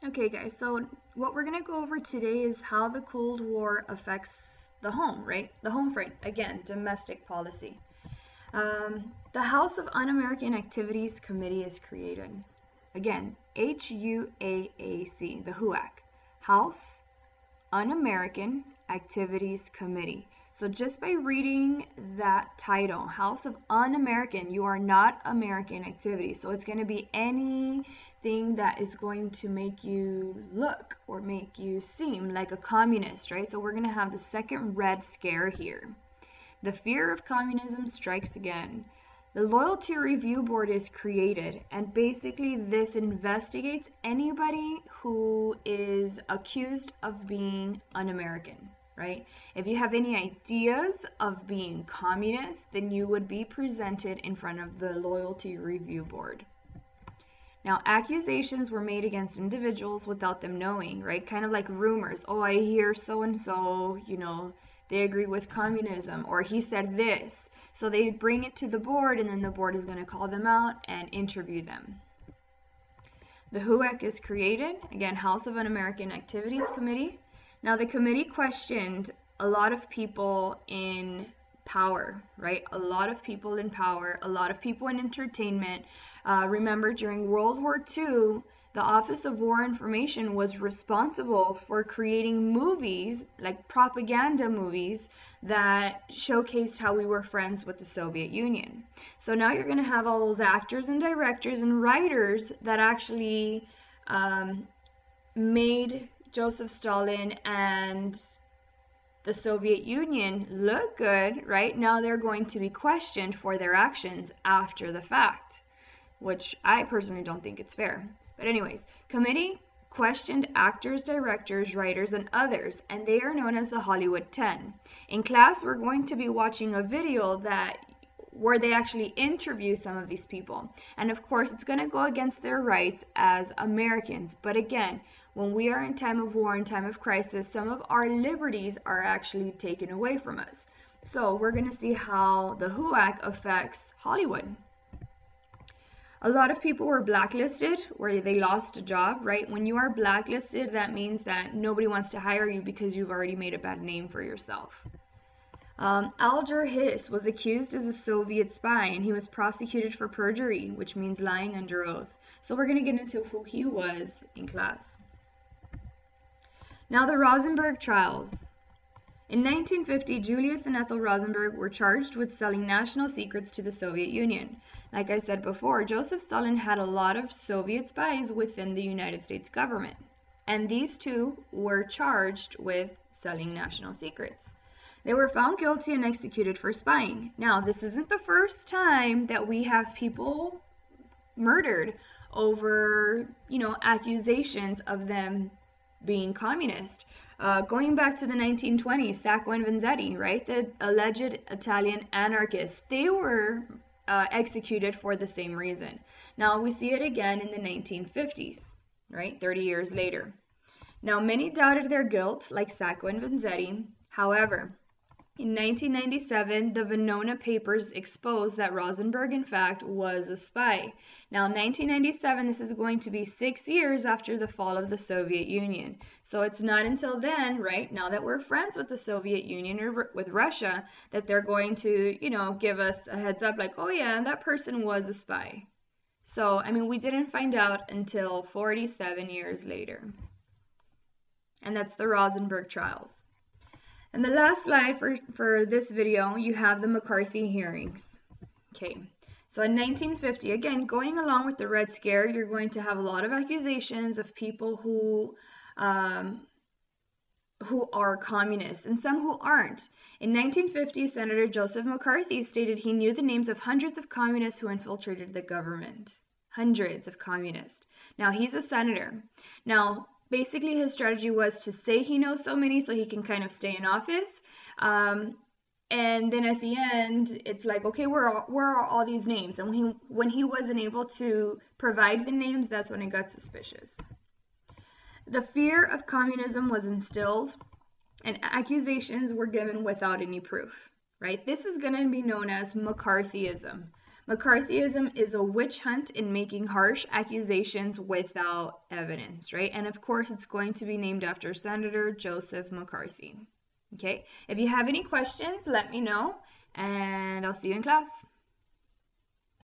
Okay, guys, so what we're going to go over today is how the Cold War affects the home, right? The home front, again, domestic policy. The House of Un-American Activities Committee is created. Again, HUAAC, the HUAC, House Un-American Activities Committee. So just by reading that title, House of Un-American, you are not American activities. So it's going to be anything that is going to make you look or make you seem like a communist, right? So we're going to have the second Red Scare here. The fear of communism strikes again. The Loyalty Review Board is created, and basically this investigates anybody who is accused of being un-American, right? If you have any ideas of being communist, then you would be presented in front of the Loyalty Review Board. Now, accusations were made against individuals without them knowing, right? Kind of like rumors. Oh, I hear so-and-so, they agree with communism, or he said this. So they bring it to the board, and then the board is going to call them out and interview them. The HUAC is created, again, House of Un-American Activities Committee. Now the committee questioned a lot of people in power, right? A lot of people in power, a lot of people in entertainment. Remember, during World War II, the Office of War Information was responsible for creating movies, like propaganda movies, that showcased how we were friends with the Soviet Union. So now you're going to have all those actors and directors and writers that actually made Joseph Stalin and the Soviet Union look good, right? Now they're going to be questioned for their actions after the fact, which I personally don't think it's fair. But anyways, committee questioned actors, directors, writers, and others, and they are known as the Hollywood 10. In class, we're going to be watching a video where they actually interview some of these people. And of course, it's going to go against their rights as Americans. But again, when we are in time of war, in time of crisis, some of our liberties are actually taken away from us. So we're going to see how the HUAC affects Hollywood. A lot of people were blacklisted, where they lost a job, right? When you are blacklisted, that means that nobody wants to hire you because you've already made a bad name for yourself. Alger Hiss was accused as a Soviet spy, and he was prosecuted for perjury, which means lying under oath. So we're going to get into who he was in class. Now the Rosenberg trials. In 1950, Julius and Ethel Rosenberg were charged with selling national secrets to the Soviet Union. Like I said before, Joseph Stalin had a lot of Soviet spies within the United States government, and these two were charged with selling national secrets. They were found guilty and executed for spying. Now, this isn't the first time that we have people murdered over, accusations of them being communist. Going back to the 1920s, Sacco and Vanzetti, right? The alleged Italian anarchists, they were executed for the same reason. Now we see it again in the 1950s, right? 30 years later. Now many doubted their guilt, like Sacco and Vanzetti. However, in 1997, the Venona papers exposed that Rosenberg, in fact, was a spy. Now, in 1997, this is going to be 6 years after the fall of the Soviet Union. So it's not until then, right, now that we're friends with the Soviet Union or with Russia, that they're going to, give us a heads up like, oh yeah, that person was a spy. So, we didn't find out until 47 years later. And that's the Rosenberg trials. And the last slide for this video, you have the McCarthy hearings. Okay, so in 1950, again, going along with the Red Scare, you're going to have a lot of accusations of people who are communists and some who aren't. In 1950, Senator Joseph McCarthy stated he knew the names of hundreds of communists who infiltrated the government. Hundreds of communists. Now, he's a senator. Now, basically, his strategy was to say he knows so many so he can kind of stay in office. And then at the end, it's like, okay, where are all these names? And when he wasn't able to provide the names, that's when it got suspicious. The fear of communism was instilled, and accusations were given without any proof, right? This is going to be known as McCarthyism. McCarthyism is a witch hunt in making harsh accusations without evidence, right? And of course, it's going to be named after Senator Joseph McCarthy. Okay, if you have any questions, let me know, and I'll see you in class.